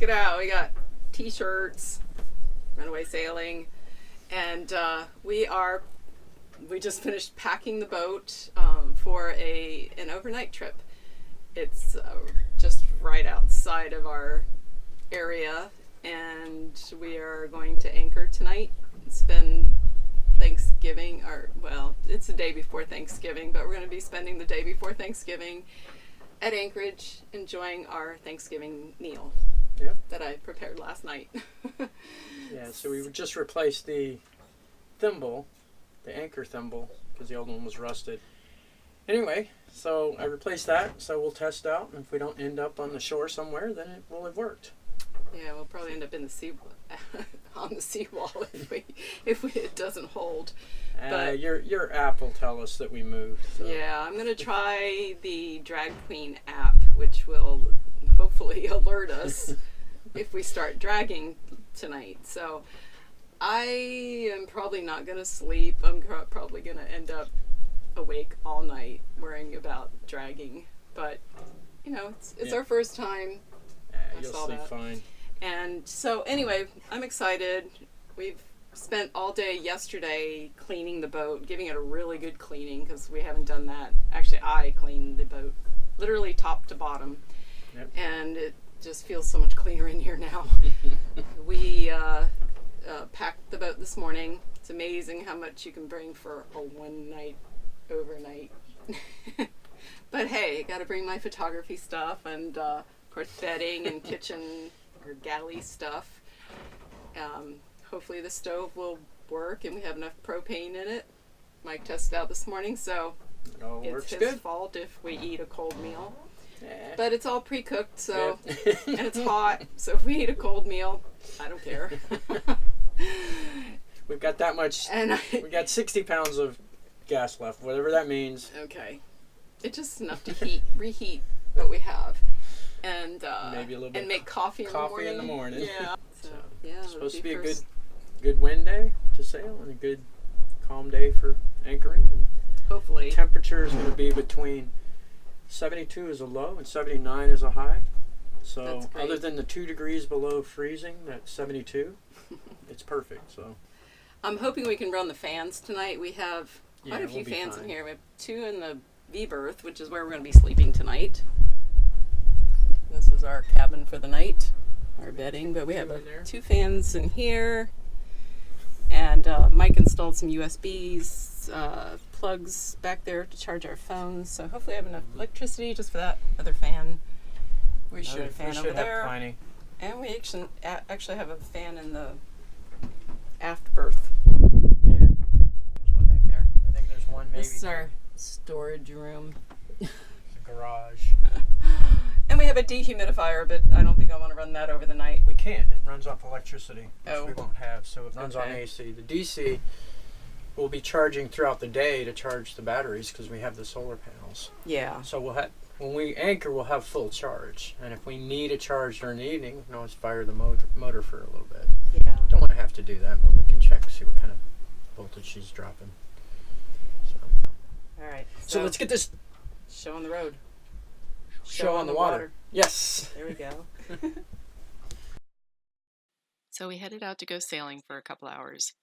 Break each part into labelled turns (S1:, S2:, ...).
S1: it out. We got t-shirts, Runaway sailing, and we just finished packing the boat for an overnight trip. It's just right outside of our area, and we are going to anchor tonight, spend Thanksgiving, it's the day before Thanksgiving, but we're going to be spending the day before Thanksgiving at Anchorage, enjoying our Thanksgiving meal that I prepared last night.
S2: Yeah, so we just replaced the thimble, the anchor thimble, because the old one was rusted. Anyway, so I replaced that, so we'll test out, and if we don't end up on the shore somewhere, then it will have worked.
S1: Yeah, we'll probably end up in the on the seawall if it doesn't hold. But
S2: your app will tell us that we moved. So.
S1: Yeah, I'm gonna try the Drag Queen app, which will hopefully alert us if we start dragging tonight. So I am probably not gonna sleep. I'm probably gonna end up awake all night worrying about dragging. But it's our first time.
S2: You'll sleep fine.
S1: And so anyway, I'm excited. We've spent all day yesterday cleaning the boat, giving it a really good cleaning because we haven't done that. Actually, I cleaned the boat literally top to bottom. Yep. And it just feels so much cleaner in here now. We packed the boat this morning. It's amazing how much you can bring for a one night overnight. But hey, got to bring my photography stuff and of course bedding and kitchen or galley stuff. Hopefully the stove will work and we have enough propane in it. Mike tested out this morning, so it's his fault if we eat a cold meal. But it's all pre-cooked, so and it's hot, so if we eat a cold meal, I don't care.
S2: We've got that much, we got 60 pounds of gas left, whatever that means.
S1: Okay. It's just enough to reheat what we have. And
S2: maybe a little bit
S1: and make coffee in the morning.
S2: Yeah.
S1: So it's
S2: supposed to be a good wind day to sail and a good calm day for anchoring. And
S1: hopefully.
S2: Temperature is going to be between 72 is a low and 79 is a high. So other than the 2 degrees below freezing, that's 72. It's perfect. So
S1: I'm hoping we can run the fans tonight. We have quite a few fans in here. We have 2 in the V berth, which is where we're going to be sleeping tonight. This is our cabin for the night, our bedding, but we have 2 fans in here, and Mike installed some USBs, plugs back there to charge our phones, so hopefully I have enough electricity just for that other fan.
S2: We should have plenty.
S1: And we actually have a fan in the aft berth.
S2: Yeah, there's one back there. I think there's one maybe.
S1: This is our storage room.
S2: It's a garage.
S1: And we have a dehumidifier, but I don't think I want to run that over the night.
S2: We can't. It runs off electricity, which we won't have, so it runs on AC. The DC will be charging throughout the day to charge the batteries because we have the solar panels.
S1: Yeah.
S2: So when we anchor, we'll have full charge. And if we need a charge during the evening, we can always fire the motor for a little bit.
S1: Yeah.
S2: Don't want to have to do that, but we can check, see what kind of voltage she's dropping.
S1: All right.
S2: So let's get this
S1: show on the road.
S2: Show on the water. Yes.
S1: There we go.
S3: So we headed out to go sailing for a couple hours.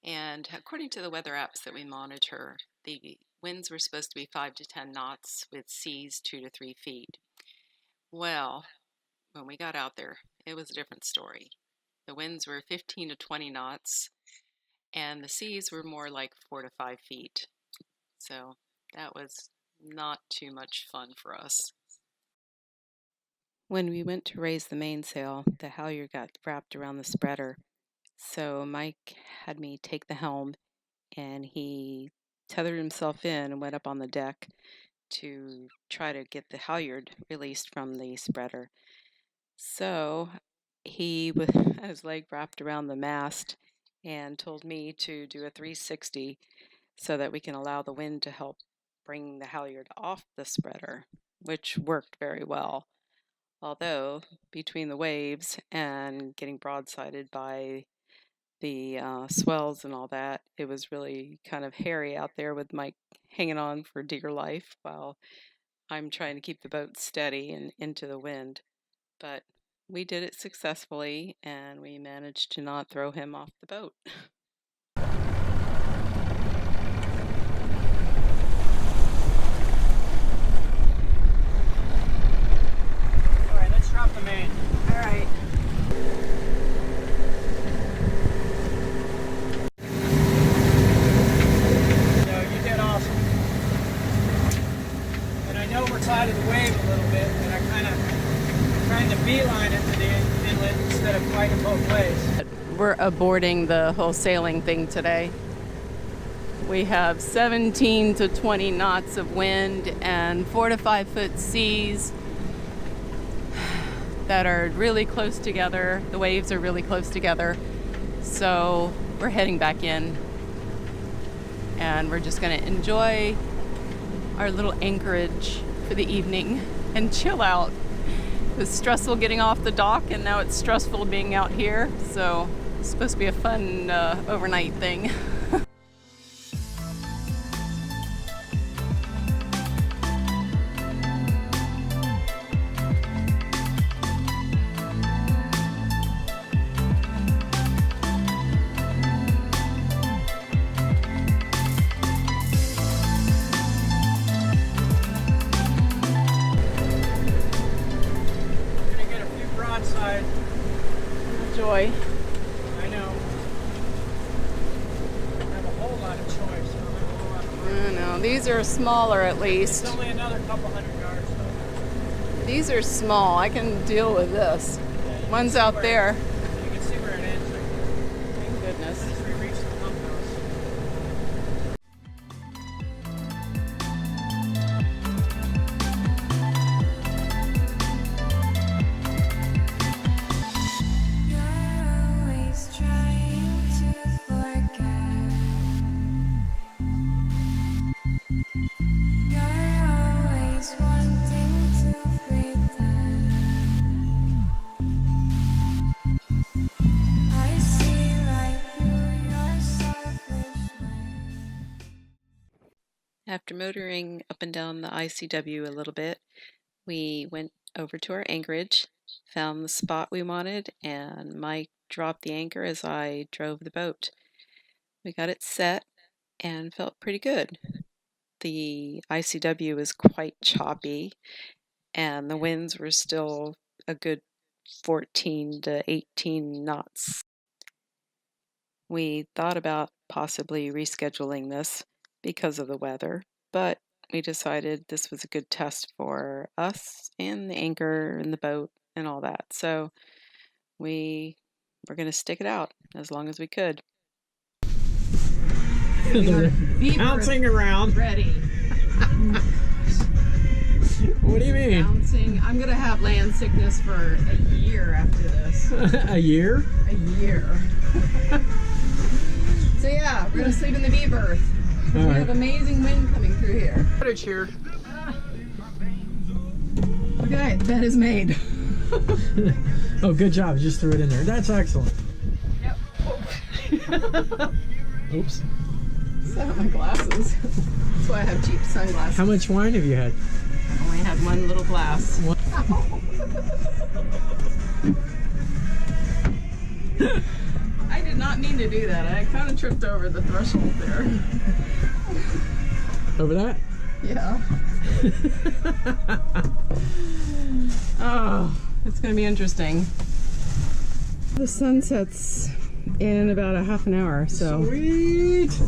S3: And according to the weather apps that we monitor, the winds were supposed to be 5 to 10 knots with seas 2 to 3 feet. Well, when we got out there, it was a different story. The winds were 15 to 20 knots, and the seas were more like 4 to 5 feet. So that was not too much fun for us. When we went to raise the mainsail, the halyard got wrapped around the spreader. So Mike had me take the helm, and he tethered himself in and went up on the deck to try to get the halyard released from the spreader. So he had his leg wrapped around the mast and told me to do a 360 so that we can allow the wind to help bring the halyard off the spreader, which worked very well. Although, between the waves and getting broadsided by the swells and all that, it was really kind of hairy out there with Mike hanging on for dear life while I'm trying to keep the boat steady and into the wind. But we did it successfully, and we managed to not throw him off the boat.
S2: Alright, let's drop the main.
S1: All right.
S2: So you did awesome. And I know we're side of the wave a little bit, but I kind of trying to beeline it to the inlet instead of fighting both ways.
S1: We're aborting the whole sailing thing today. We have 17 to 20 knots of wind and 4 to 5 foot seas that are really close together. The waves are really close together. So we're heading back in, and we're just going to enjoy our little anchorage for the evening and chill out. It was stressful getting off the dock, and now it's stressful being out here. So it's supposed to be a fun overnight thing. Joy.
S2: I know. I have a whole lot of choice. So I have a whole lot of
S1: I know. These are smaller at least.
S2: It's only another couple hundred yards though.
S1: These are small. I can deal with this.
S2: Yeah,
S1: One's out there.
S2: You can see where it ends.
S1: Thank goodness.
S2: As we reach the pump house.
S3: After motoring up and down the ICW a little bit, we went over to our anchorage, found the spot we wanted, and Mike dropped the anchor as I drove the boat. We got it set and felt pretty good. The ICW was quite choppy, and the winds were still a good 14 to 18 knots. We thought about possibly rescheduling this because of the weather, but we decided this was a good test for us and the anchor and the boat and all that. So we were going to stick it out as long as we could.
S2: Bouncing around.
S1: Ready.
S2: What do you mean?
S1: Bouncing. I'm going to have land sickness for a year after this.
S2: A year?
S1: A year. So yeah, we're going to sleep in the V-berth. We have amazing wind coming through here.
S2: Footage here.
S1: Okay, bed is made.
S2: Oh, good job. You just threw it in there. That's excellent.
S1: Yep.
S2: Oops.
S1: Set up my glasses. That's why I have cheap sunglasses.
S2: How much wine have you had?
S1: I only had one little glass. I did not mean to do that. I kind of tripped over the threshold there.
S2: Over that?
S1: Yeah. Oh, it's going to be interesting. The sun sets in about a half an hour, so.
S2: Sweet!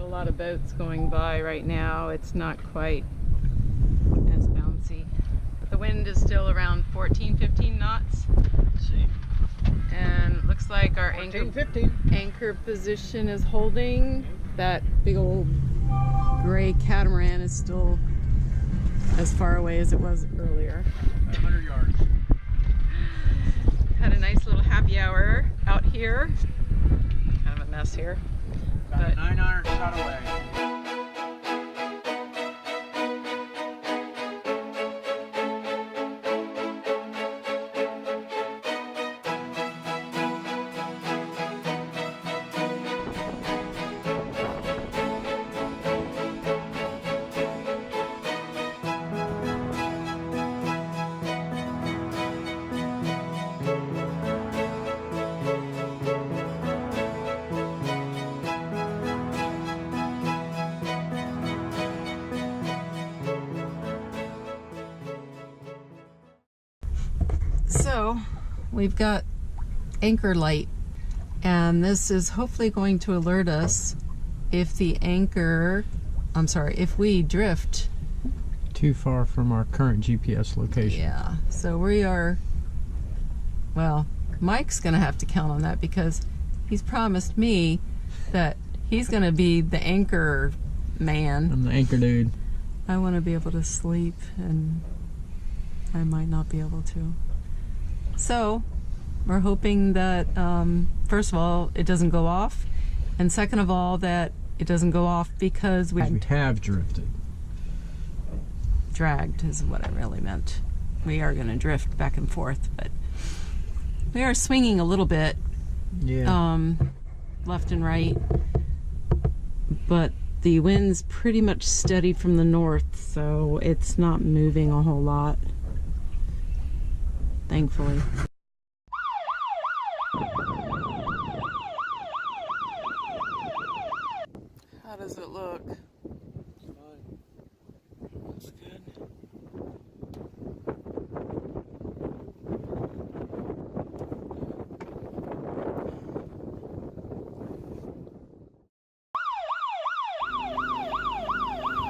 S1: Lot of boats going by right now. It's not quite as bouncy. wind is still around 14, 15 knots.
S2: Let's see.
S1: And it looks like our
S2: 14, 15.
S1: anchor position is holding. That big old gray catamaran is still as far away as it was earlier.
S2: 100 yards.
S1: Had a nice little happy hour out here. Kind of a mess here.
S2: About a 9-iron shot away.
S1: So we've got anchor light, and this is hopefully going to alert us if if we drift
S2: Too far from our current GPS location.
S1: Yeah, so we are, well, Mike's gonna have to count on that because he's promised me that he's gonna be the anchor man.
S2: I'm the anchor dude.
S1: I want to be able to sleep, and I might not be able to. So we're hoping that first of all it doesn't go off, and second of all that it doesn't go off because we
S2: have drifted.
S1: Dragged is what I really meant. We are going to drift back and forth, but we are swinging a little bit, left and right, but the wind's pretty much steady from the north, so it's not moving a whole lot, thankfully. How does it look? Looks good.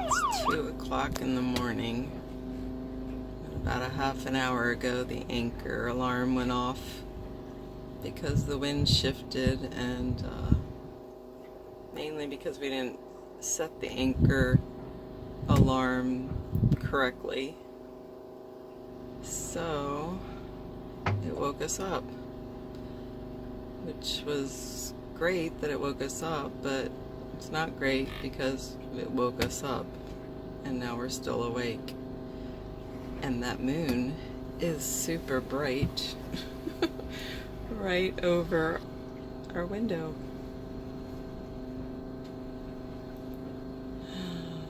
S1: It's 2 o'clock in the morning. About a half an hour ago, the anchor alarm went off because the wind shifted, and mainly because we didn't set the anchor alarm correctly. So it woke us up, which was great that it woke us up, but it's not great because it woke us up and now we're still awake. And that moon is super bright right over our window.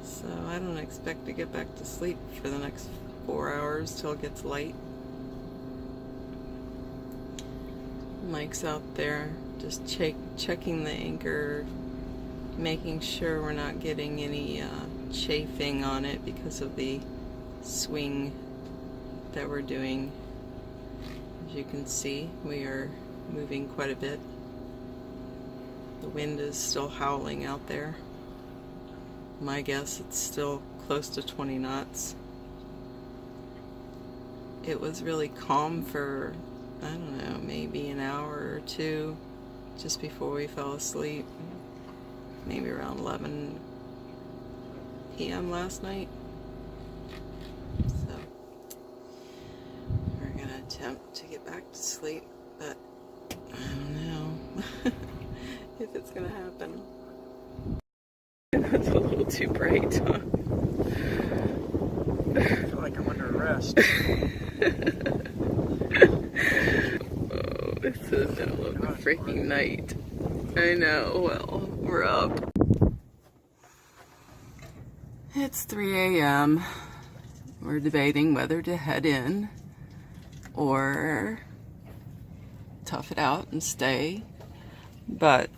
S1: So I don't expect to get back to sleep for the next 4 hours till it gets light. Mike's out there just checking the anchor, making sure we're not getting any chafing on it because of the swing that we're doing. As you can see, we are moving quite a bit. The wind is still howling out there. My guess it's still close to 20 knots. It was really calm for, I don't know, maybe an hour or two just before we fell asleep. Maybe around 11 p.m. last night. So we're gonna attempt to get back to sleep, but I don't know if it's gonna happen. It's a little too bright, huh?
S2: I feel like I'm under arrest.
S1: Oh, it's the middle of the freaking night. I know, well, we're up. It's 3 a.m. We're debating whether to head in or tough it out and stay. But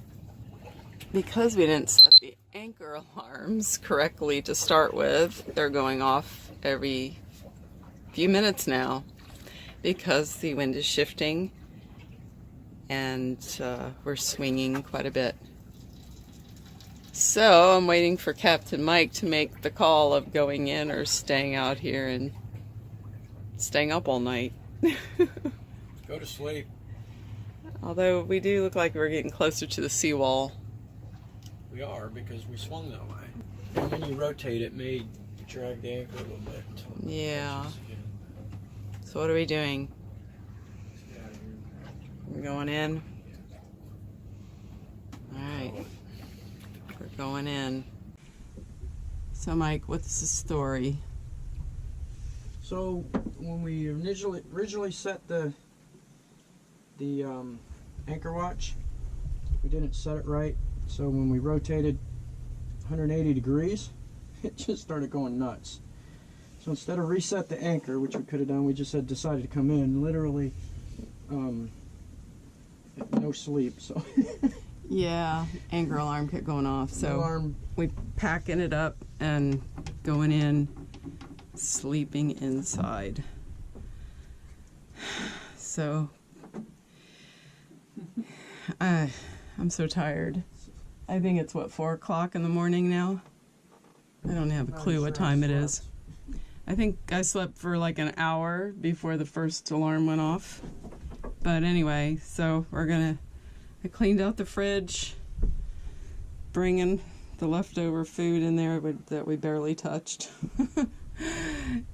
S1: because we didn't set the anchor alarms correctly to start with, they're going off every few minutes now because the wind is shifting and we're swinging quite a bit. So I'm waiting for Captain Mike to make the call of going in or staying out here and staying up all night.
S2: Go to sleep.
S1: Although we do look like we're getting closer to the seawall.
S2: We are, because we swung that way. And when you rotate, it may drag the anchor a little bit. Until it
S1: Yeah.
S2: catches again.
S1: So what are we doing?
S2: Yeah,
S1: We're going in? Alright. We're going in. So Mike, what's the story?
S2: So when we originally set the anchor watch, we didn't set it right. So when we rotated 180 degrees, it just started going nuts. So instead of reset the anchor, which we could have done, we just had decided to come in literally no sleep. So
S1: Yeah, anchor alarm kept going off. So
S2: alarm.
S1: we packing it up and going in, sleeping inside. So I'm so tired. I think it's what, 4 o'clock in the morning now? I don't have a clue what time it is. I think I slept for like an hour before the first alarm went off. But anyway, so I cleaned out the fridge, bringing the leftover food in there that we barely touched.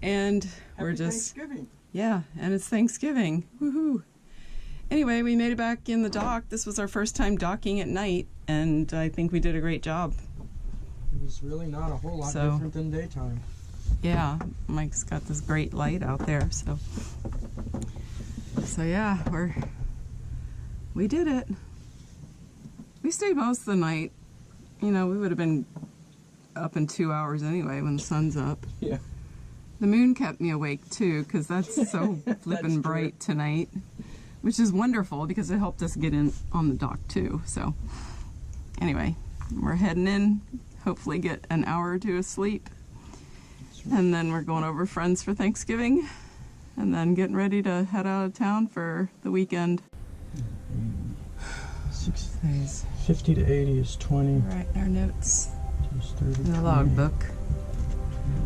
S1: And we're just,
S2: Thanksgiving.
S1: yeah, and it's Thanksgiving. Woohoo! Anyway, we made it back in the dock. This was our first time docking at night, and I think we did a great job.
S2: It was really not a whole lot
S1: So-
S2: different than daytime.
S1: Yeah, Mike's got this great light out there, so yeah, we did it. We stayed most of the night. You know, we would have been up in 2 hours anyway when the sun's up.
S2: Yeah.
S1: The moon kept me awake too, because that's so flippin' bright tonight, which is wonderful because it helped us get in on the dock too. So anyway, we're heading in, hopefully get an hour or two of sleep. And then we're going over friends for Thanksgiving, and then getting ready to head out of town for the weekend.
S2: 50 to 80 is 20.
S1: Writing our notes
S2: Just 30,
S1: in the
S2: 20.
S1: logbook.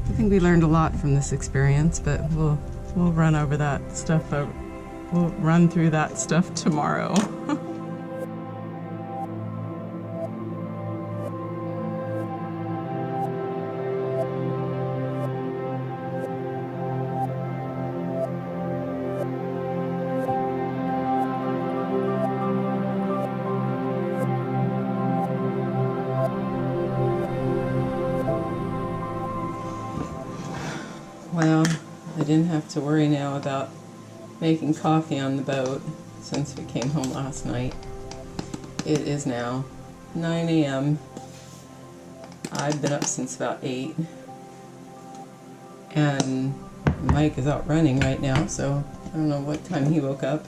S1: I think we learned a lot from this experience, but we'll run over that stuff. We'll run through that stuff tomorrow. Well, I didn't have to worry now about making coffee on the boat since we came home last night. It is now 9 a.m. I've been up since about 8. And Mike is out running right now, so I don't know what time he woke up.